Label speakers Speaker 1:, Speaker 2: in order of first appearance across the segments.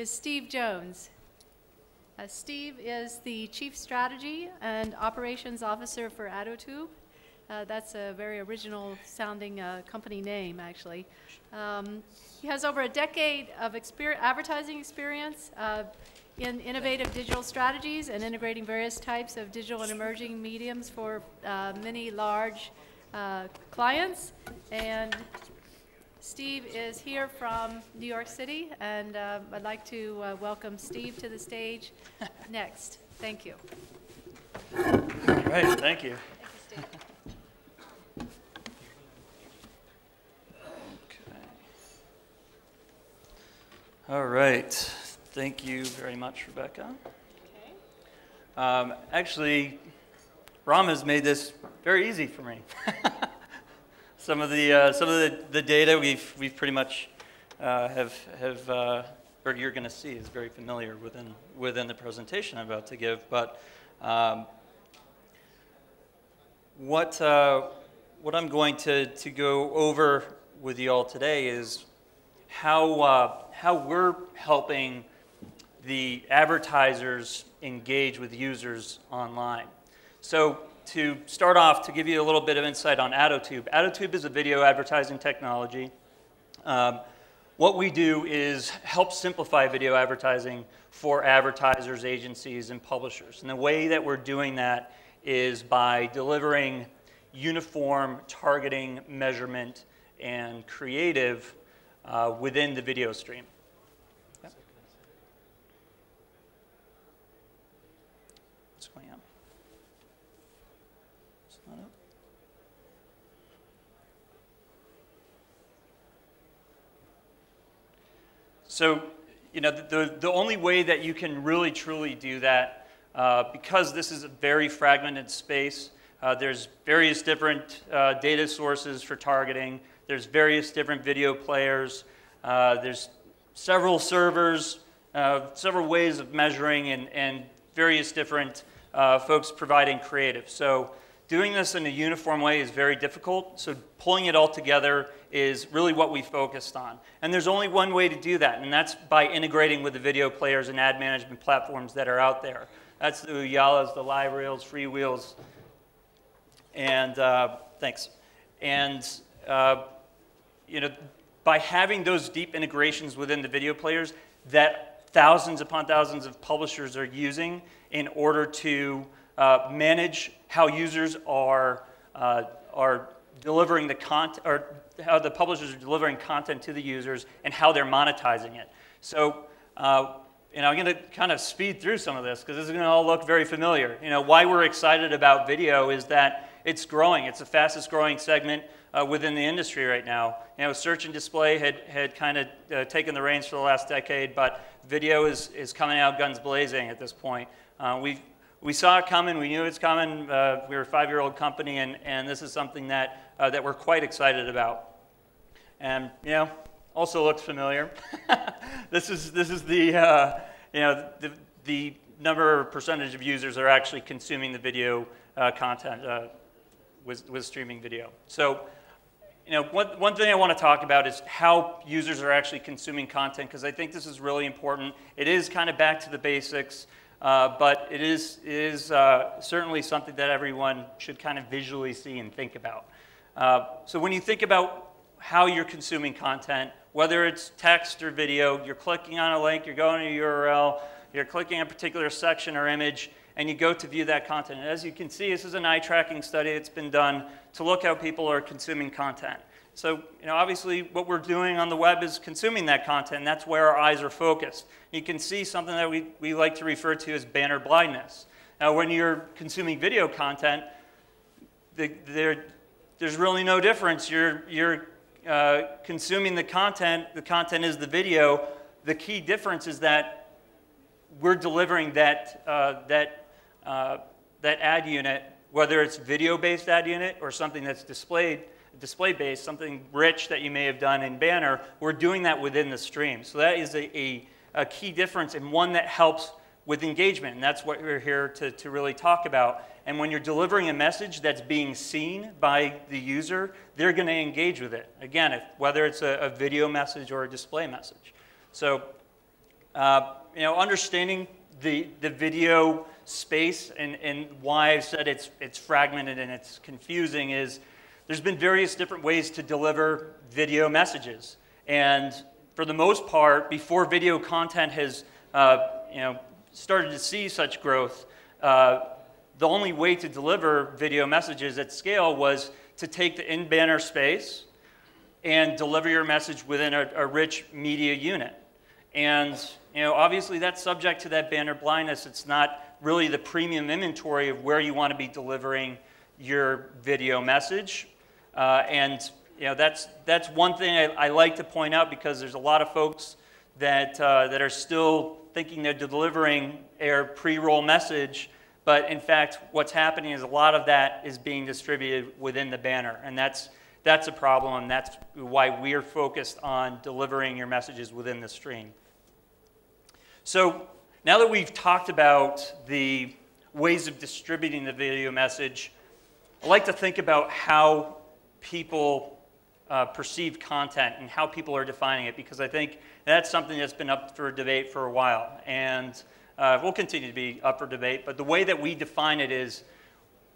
Speaker 1: is Steve Jones. Steve is the Chief Strategy and Operations Officer for Adotube. That's a very original sounding company name, actually. He has over a decade of advertising experience in innovative digital strategies and integrating various types of digital and emerging mediums for many large clients. And Steve is here from New York City, and I'd like to welcome Steve to the stage next. Thank you.
Speaker 2: All right, thank you.
Speaker 1: Thank you, Steve.
Speaker 2: All right. Thank you very much, Rebecca.
Speaker 1: Okay.
Speaker 2: Actually, Ram has made this very easy for me. Some of the data we've pretty much or you're going to see is very familiar within the presentation I'm about to give. But what I'm going to go over with you all today is how we're helping the advertisers engage with users online. So to start off, to give you a little bit of insight on Adotube. Adotube is a video advertising technology. What we do is help simplify video advertising for advertisers, agencies, and publishers. And the way that we're doing that is by delivering uniform targeting, measurement, and creative within the video stream. Yep. What's going on? It's not up. So, you know, the only way that you can really truly do that, because this is a very fragmented space, there's various different data sources for targeting. There's various different video players. There's several servers, several ways of measuring, and various different folks providing creative. So doing this in a uniform way is very difficult. So pulling it all together is really what we focused on. And there's only one way to do that, and that's by integrating with the video players and ad management platforms that are out there. That's the Uyalas, the Live Reels, FreeWheels, and thanks. And you know, by having those deep integrations within the video players that thousands upon thousands of publishers are using in order to manage how users are delivering the content, or how the publishers are delivering content to the users and how they're monetizing it. So, you know, I'm going to kind of speed through some of this because this is going to all look very familiar. You know, why we're excited about video is that it's growing. It's the fastest growing segment within the industry right now. You know, search and display had kind of taken the reins for the last decade, but video is coming out guns blazing at this point. We saw it coming. We knew it's coming. We're a 5-year-old company, and this is something that that we're quite excited about. And you know, also looks familiar. This is the you know, the number or percentage of users are actually consuming the video content with streaming video. So, you know, one thing I want to talk about is how users are actually consuming content, because I think this is really important. It is kind of back to the basics, but it is certainly something that everyone should kind of visually see and think about. So when you think about how you're consuming content, whether it's text or video, you're clicking on a link, you're going to a URL, you're clicking a particular section or image, and you go to view that content. And as you can see, this is an eye tracking study that's been done to look how people are consuming content. So, you know, obviously what we're doing on the web is consuming that content, and that's where our eyes are focused. You can see something that we like to refer to as banner blindness. Now, when you're consuming video content, there's really no difference. You're consuming the content is the video. The key difference is that we're delivering that ad unit, whether it's video-based ad unit or something that's display-based, something rich that you may have done in banner, we're doing that within the stream. So that is a key difference, and one that helps with engagement, and that's what we're here to really talk about. And when you're delivering a message that's being seen by the user, they're going to engage with it. Again, whether it's a video message or a display message. So Understanding the video space and why I've said it's fragmented and it's confusing is there's been various different ways to deliver video messages. And for the most part, before video content has started to see such growth, the only way to deliver video messages at scale was to take the in-banner space and deliver your message within a rich media unit. And obviously that's subject to that banner blindness. It's not really the premium inventory of where you want to be delivering your video message. That's one thing I like to point out, because there's a lot of folks that are still thinking they're delivering a pre-roll message, but in fact what's happening is a lot of that is being distributed within the banner, and that's a problem, and that's why we're focused on delivering your messages within the stream. So now that we've talked about the ways of distributing the video message, I like to think about how people perceive content and how people are defining it, because I think that's something that's been up for debate for a while, and will continue to be up for debate. But the way that we define it is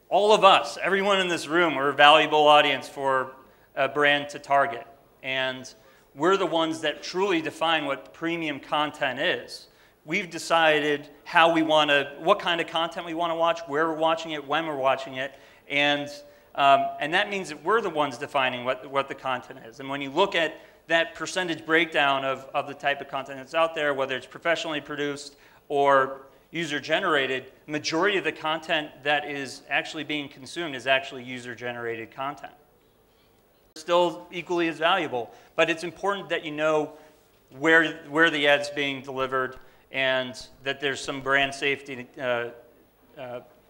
Speaker 2: all of us, everyone in this room, are a valuable audience for a brand to target, and we're the ones that truly define what premium content is. We've decided how we want to, what kind of content we want to watch, where we're watching it, when we're watching it, and that means that we're the ones defining what the content is. And when you look at that percentage breakdown of the type of content that's out there, whether it's professionally produced or user-generated, majority of the content that is actually being consumed is actually user-generated content. It's still equally as valuable, but it's important that you know where the ad's being delivered and that there's some brand safety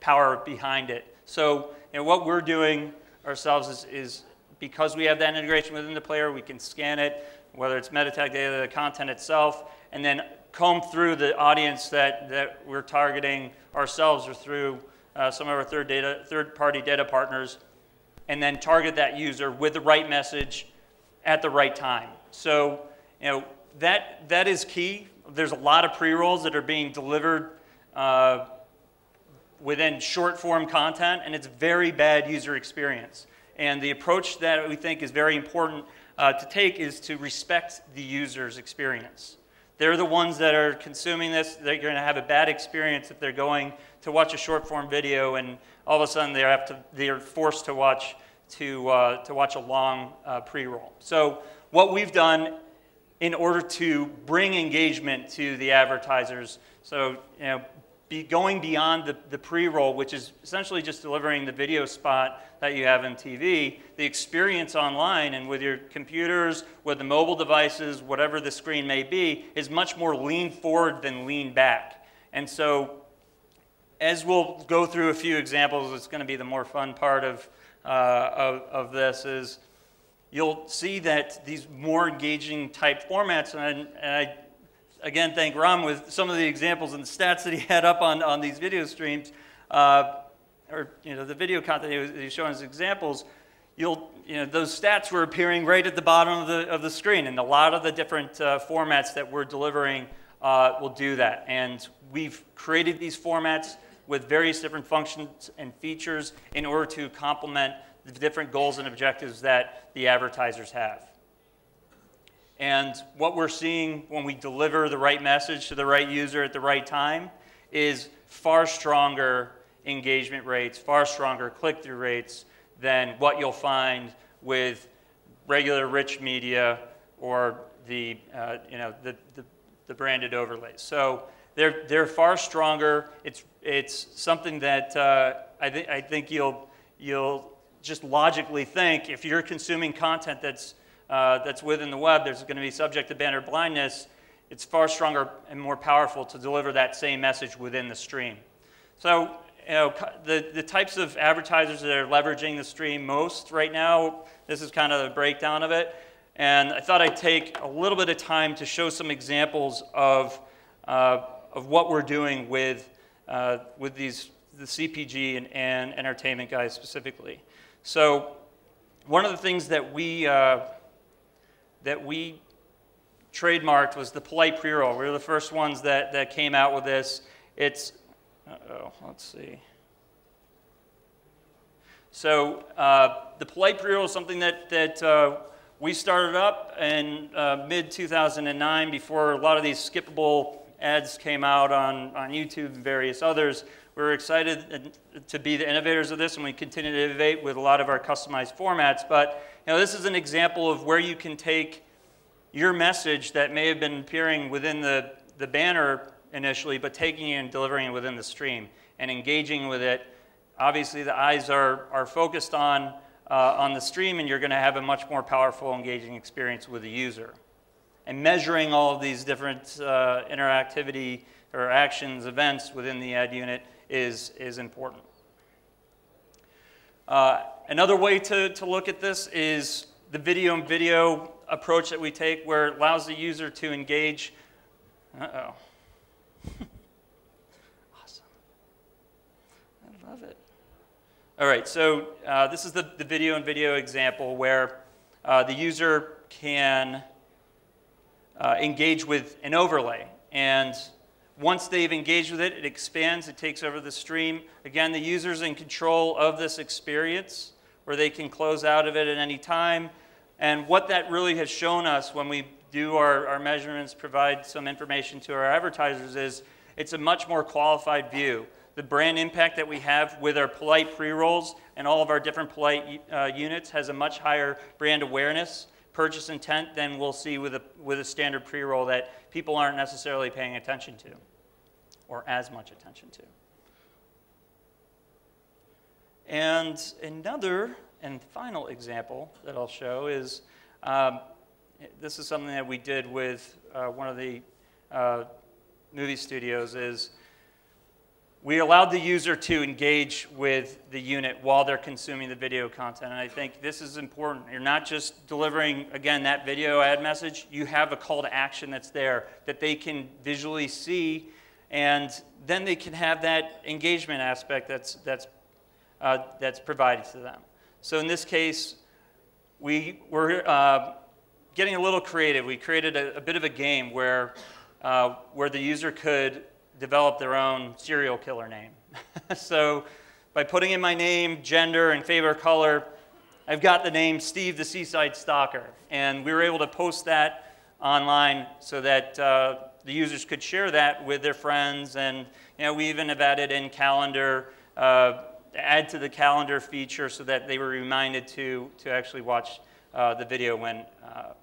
Speaker 2: power behind it. So what we're doing ourselves is because we have that integration within the player, we can scan it, whether it's meta tag data, the content itself, and then comb through the audience that we're targeting ourselves or through some of our third-party data partners, and then target that user with the right message at the right time. So that is key. There's a lot of pre-rolls that are being delivered within short-form content, and it's very bad user experience. And the approach that we think is very important to take is to respect the user's experience. They're the ones that are consuming this. They're going to have a bad experience if they're going to watch a short-form video and all of a sudden they're forced to watch a long pre-roll. So what we've done in order to bring engagement to the advertisers, so going beyond the pre-roll, which is essentially just delivering the video spot that you have in TV, the experience online and with your computers, with the mobile devices, whatever the screen may be, is much more lean forward than lean back. And so as we'll go through a few examples, it's going to be the more fun part of this, is you'll see that these more engaging type formats, and I again thank Ram with some of the examples and the stats that he had up on these video streams, or the video content he was showing as examples. Those stats were appearing right at the bottom of the screen, and a lot of the different formats that we're delivering will do that. And we've created these formats with various different functions and features in order to complement the different goals and objectives that the advertisers have. And what we're seeing when we deliver the right message to the right user at the right time is far stronger engagement rates, far stronger click-through rates than what you'll find with regular rich media or the branded overlays. So they're far stronger. It's something that I think you'll just logically think, if you're consuming content that's within the web, there's going to be subject to banner blindness. It's far stronger and more powerful to deliver that same message within the stream. So the types of advertisers that are leveraging the stream most right now, this is kind of the breakdown of it. And I thought I'd take a little bit of time to show some examples of what we're doing with the CPG and entertainment guys specifically. So one of the things that we trademarked was the polite pre-roll. We were the first ones that came out with this. It's, let's see. So the polite pre-roll is something that we started up in mid-2009 before a lot of these skippable ads came out on YouTube and various others. We were excited to be the innovators of this, and we continue to innovate with a lot of our customized formats. But this is an example of where you can take your message that may have been appearing within the banner initially, but taking it and delivering it within the stream and engaging with it. Obviously, the eyes are focused on the stream, and you're going to have a much more powerful, engaging experience with the user. And measuring all of these different interactivity or actions, events within the ad unit is important. Another way to look at this is the video approach that we take, where it allows the user to engage. Uh-oh. Awesome. I love it. All right, so this is the video example where the user can engage with an overlay. And once they've engaged with it, it expands, it takes over the stream. Again, the user's in control of this experience, where they can close out of it at any time. And what that really has shown us when we do our measurements, provide some information to our advertisers, is it's a much more qualified view. The brand impact that we have with our polite pre-rolls and all of our different polite units has a much higher brand awareness, purchase intent than we'll see with a standard pre-roll that people aren't necessarily paying attention to, or as much attention to. And another and final example that I'll show is, this is something that we did with one of the movie studios, is we allowed the user to engage with the unit while they're consuming the video content. And I think this is important. You're not just delivering, again, that video ad message. You have a call to action that's there that they can visually see, and then they can have that engagement aspect that's provided to them. So in this case, we were getting a little creative. We created a bit of a game where the user could develop their own serial killer name. So by putting in my name, gender, and favorite color, I've got the name Steve the Seaside Stalker. And we were able to post that online so that the users could share that with their friends. And we even have added in calendar, add to the calendar feature so that they were reminded to actually watch the video when,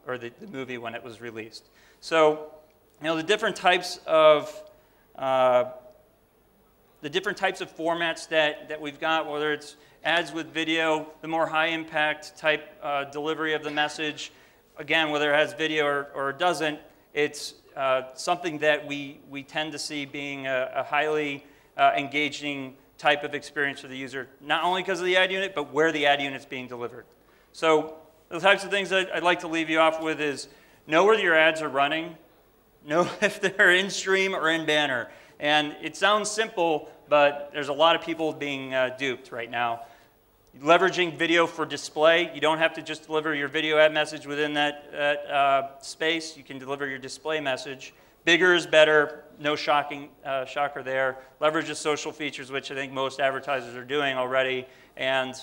Speaker 2: or the movie when it was released. So the different types of formats that we've got, whether it's ads with video, the more high impact type delivery of the message, again, whether it has video or it doesn't, it's something that we tend to see being a highly engaging type of experience for the user, not only because of the ad unit, but where the ad unit's being delivered. So the types of things that I'd like to leave you off with is know where your ads are running, know if they're in stream or in banner. And it sounds simple, but there's a lot of people being duped right now. Leveraging video for display. You don't have to just deliver your video ad message within that space. You can deliver your display message. Bigger is better. No shocker there. Leverage the social features, which I think most advertisers are doing already. And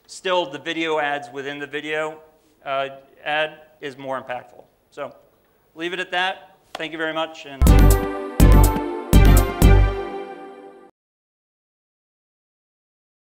Speaker 2: still, the video ads within the video ad is more impactful. So leave it at that. Thank you very much. And